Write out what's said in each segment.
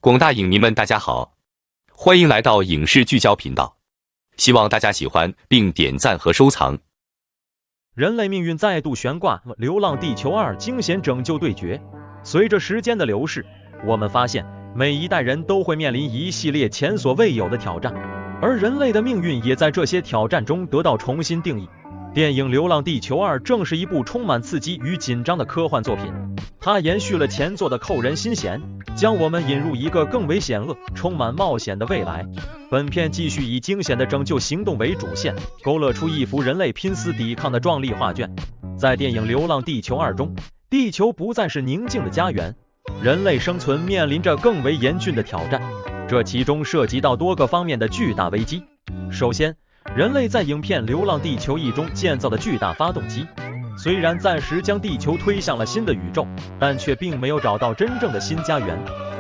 广大影迷们，大家好，欢迎来到影视聚焦频道，希望大家喜欢并点赞和收藏。人类命运再度悬挂，《流浪地球2》惊险拯救对决。随着时间的流逝，我们发现每一代人都会面临一系列前所未有的挑战，而人类的命运也在这些挑战中得到重新定义。电影《流浪地球2》正是一部充满刺激与紧张的科幻作品，它延续了前作的扣人心弦，将我们引入一个更为险恶、充满冒险的未来。本片继续以惊险的拯救行动为主线，勾勒出一幅人类拼死抵抗的壮丽画卷。在电影《流浪地球2》中，地球不再是宁静的家园，人类生存面临着更为严峻的挑战，这其中涉及到多个方面的巨大危机。首先，人类在影片《流浪地球1》中建造的巨大发动机，虽然暂时将地球推向了新的宇宙，但却并没有找到真正的新家园。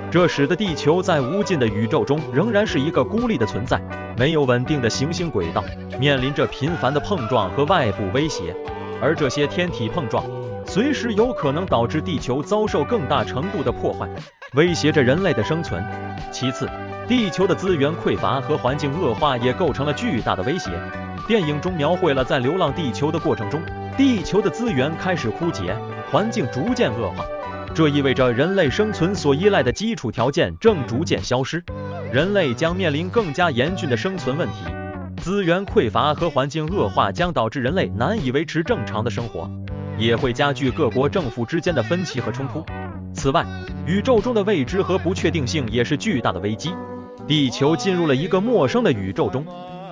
这使得地球在无尽的宇宙中仍然是一个孤立的存在，没有稳定的行星轨道，面临着频繁的碰撞和外部威胁。而这些天体碰撞随时有可能导致地球遭受更大程度的破坏，威胁着人类的生存。其次，地球的资源匮乏和环境恶化也构成了巨大的威胁。电影中描绘了在流浪地球的过程中，地球的资源开始枯竭，环境逐渐恶化，这意味着人类生存所依赖的基础条件正逐渐消失，人类将面临更加严峻的生存问题。资源匮乏和环境恶化将导致人类难以维持正常的生活，也会加剧各国政府之间的分歧和冲突。此外，宇宙中的未知和不确定性也是巨大的危机。地球进入了一个陌生的宇宙中，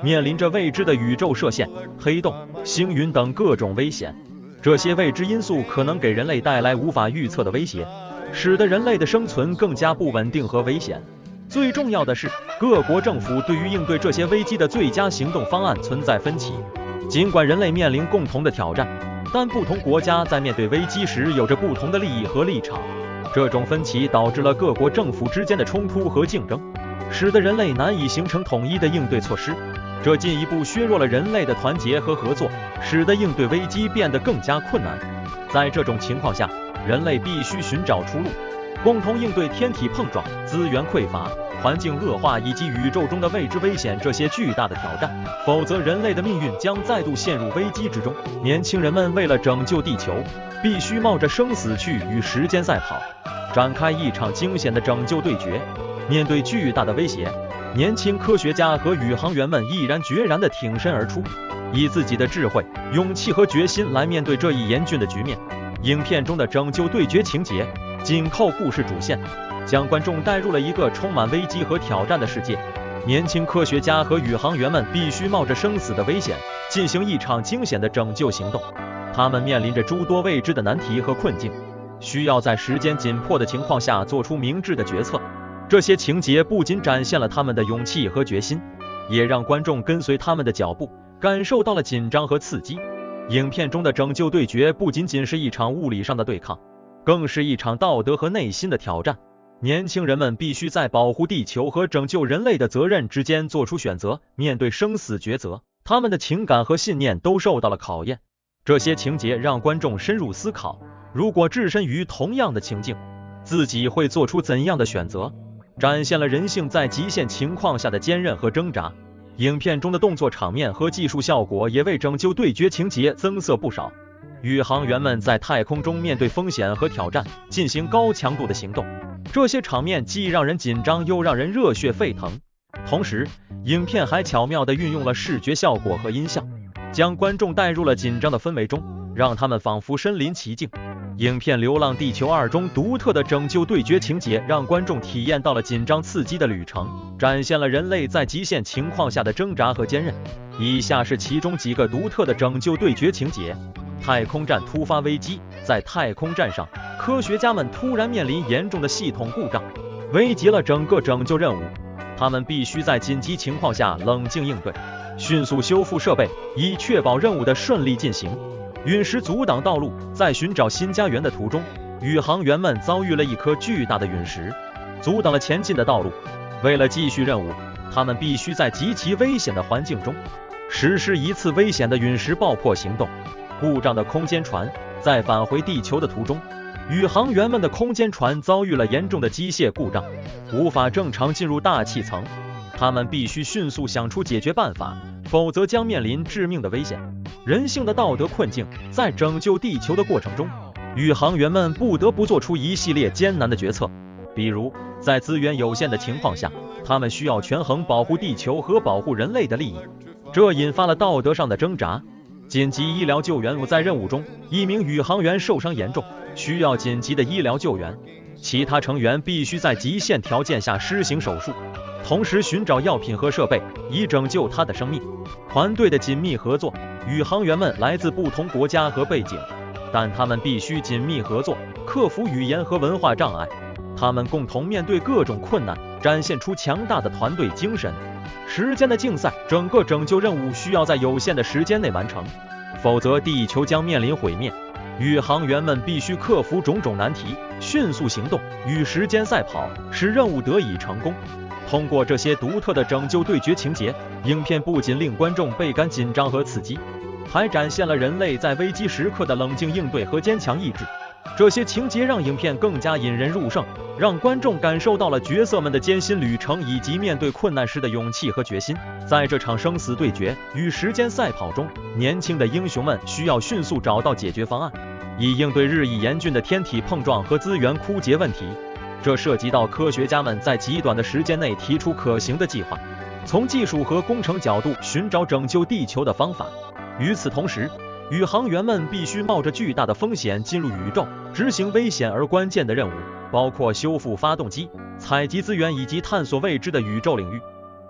面临着未知的宇宙射线、黑洞、星云等各种危险。这些未知因素可能给人类带来无法预测的威胁，使得人类的生存更加不稳定和危险。最重要的是，各国政府对于应对这些危机的最佳行动方案存在分歧。尽管人类面临共同的挑战，但不同国家在面对危机时有着不同的利益和立场。这种分歧导致了各国政府之间的冲突和竞争，使得人类难以形成统一的应对措施。这进一步削弱了人类的团结和合作，使得应对危机变得更加困难。在这种情况下，人类必须寻找出路，共同应对天体碰撞、资源匮乏、环境恶化以及宇宙中的未知危险这些巨大的挑战，否则人类的命运将再度陷入危机之中。年轻人们为了拯救地球，必须冒着生死去与时间赛跑，展开一场惊险的拯救对决。面对巨大的威胁，年轻科学家和宇航员们毅然决然地挺身而出，以自己的智慧、勇气和决心来面对这一严峻的局面。影片中的拯救对决情节紧扣故事主线，将观众带入了一个充满危机和挑战的世界。年轻科学家和宇航员们必须冒着生死的危险，进行一场惊险的拯救行动。他们面临着诸多未知的难题和困境，需要在时间紧迫的情况下做出明智的决策。这些情节不仅展现了他们的勇气和决心，也让观众跟随他们的脚步，感受到了紧张和刺激。影片中的拯救对决不仅仅是一场物理上的对抗，更是一场道德和内心的挑战。年轻人们必须在保护地球和拯救人类的责任之间做出选择，面对生死抉择，他们的情感和信念都受到了考验。这些情节让观众深入思考，如果置身于同样的情境，自己会做出怎样的选择，展现了人性在极限情况下的坚韧和挣扎。影片中的动作场面和技术效果也为拯救对决情节增色不少。宇航员们在太空中面对风险和挑战，进行高强度的行动，这些场面既让人紧张又让人热血沸腾。同时，影片还巧妙地运用了视觉效果和音效，将观众带入了紧张的氛围中，让他们仿佛身临其境。影片《流浪地球2》中独特的拯救对决情节让观众体验到了紧张刺激的旅程，展现了人类在极限情况下的挣扎和坚韧。以下是其中几个独特的拯救对决情节。太空站突发危机，在太空站上，科学家们突然面临严重的系统故障，危及了整个拯救任务。他们必须在紧急情况下冷静应对，迅速修复设备，以确保任务的顺利进行。陨石阻挡道路，在寻找新家园的途中，宇航员们遭遇了一颗巨大的陨石，阻挡了前进的道路。为了继续任务，他们必须在极其危险的环境中实施一次危险的陨石爆破行动。故障的空间船在返回地球的途中，宇航员们的空间船遭遇了严重的机械故障，无法正常进入大气层，他们必须迅速想出解决办法，否则将面临致命的危险。人性的道德困境，在拯救地球的过程中，宇航员们不得不做出一系列艰难的决策，比如在资源有限的情况下，他们需要权衡保护地球和保护人类的利益，这引发了道德上的挣扎。紧急医疗救援，在任务中，一名宇航员受伤严重，需要紧急的医疗救援，其他成员必须在极限条件下施行手术，同时寻找药品和设备，以拯救他的生命。团队的紧密合作，宇航员们来自不同国家和背景，但他们必须紧密合作，克服语言和文化障碍。他们共同面对各种困难，展现出强大的团队精神。时间的竞赛，整个拯救任务需要在有限的时间内完成，否则地球将面临毁灭。宇航员们必须克服种种难题，迅速行动，与时间赛跑，使任务得以成功。通过这些独特的拯救对决情节，影片不仅令观众倍感紧张和刺激，还展现了人类在危机时刻的冷静应对和坚强意志。这些情节让影片更加引人入胜，让观众感受到了角色们的艰辛旅程以及面对困难时的勇气和决心。在这场生死对决与时间赛跑中，年轻的英雄们需要迅速找到解决方案，以应对日益严峻的天体碰撞和资源枯竭问题。这涉及到科学家们在极短的时间内提出可行的计划，从技术和工程角度寻找拯救地球的方法。与此同时，宇航员们必须冒着巨大的风险进入宇宙，执行危险而关键的任务，包括修复发动机、采集资源以及探索未知的宇宙领域。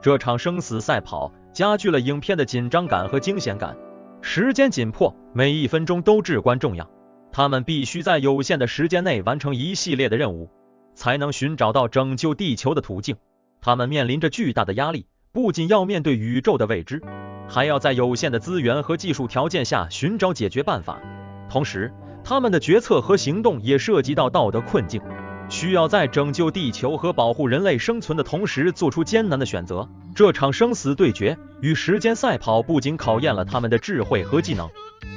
这场生死赛跑加剧了影片的紧张感和惊险感。时间紧迫，每一分钟都至关重要，他们必须在有限的时间内完成一系列的任务，才能寻找到拯救地球的途径。他们面临着巨大的压力，不仅要面对宇宙的未知，还要在有限的资源和技术条件下寻找解决办法。同时，他们的决策和行动也涉及到道德困境，需要在拯救地球和保护人类生存的同时做出艰难的选择。这场生死对决与时间赛跑不仅考验了他们的智慧和技能，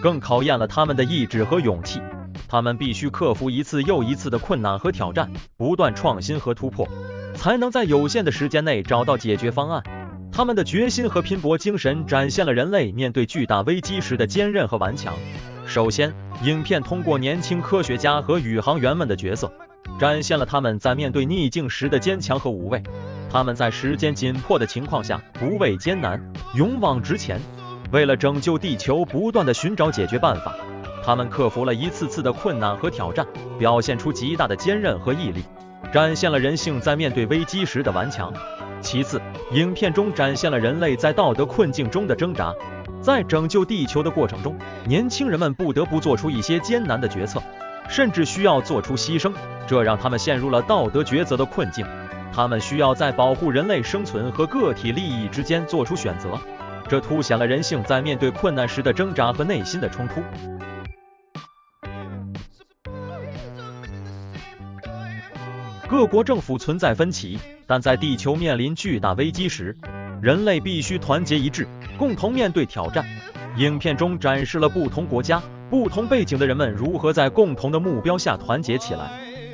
更考验了他们的意志和勇气。他们必须克服一次又一次的困难和挑战，不断创新和突破，才能在有限的时间内找到解决方案。他们的决心和拼搏精神展现了人类面对巨大危机时的坚韧和顽强。首先，影片通过年轻科学家和宇航员们的角色，展现了他们在面对逆境时的坚强和无畏。他们在时间紧迫的情况下不畏艰难，勇往直前，为了拯救地球不断地寻找解决办法。他们克服了一次次的困难和挑战，表现出极大的坚韧和毅力，展现了人性在面对危机时的顽强。其次，影片中展现了人类在道德困境中的挣扎。在拯救地球的过程中，年轻人们不得不做出一些艰难的决策，甚至需要做出牺牲，这让他们陷入了道德抉择的困境。他们需要在保护人类生存和个体利益之间做出选择，这凸显了人性在面对困难时的挣扎和内心的冲突。各国政府存在分歧，但在地球面临巨大危机时，人类必须团结一致，共同面对挑战。影片中展示了不同国家、不同背景的人们如何在共同的目标下团结起来，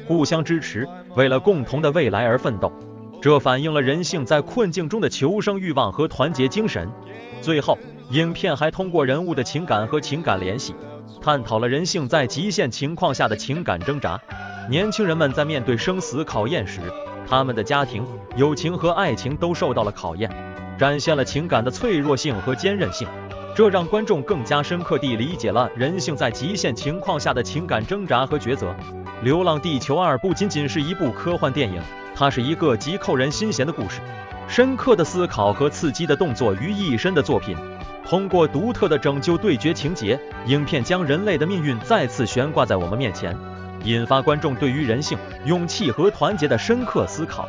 互相支持，为了共同的未来而奋斗。这反映了人性在困境中的求生欲望和团结精神。最后，影片还通过人物的情感和情感联系，探讨了人性在极限情况下的情感挣扎。年轻人们在面对生死考验时，他们的家庭、友情和爱情都受到了考验，展现了情感的脆弱性和坚韧性。这让观众更加深刻地理解了人性在极限情况下的情感挣扎和抉择。《流浪地球2》不仅仅是一部科幻电影，它是一个极扣人心弦的故事，深刻的思考和刺激的动作于一身的作品。通过独特的拯救对决情节，影片将人类的命运再次悬挂在我们面前，引发观众对于人性、勇气和团结的深刻思考。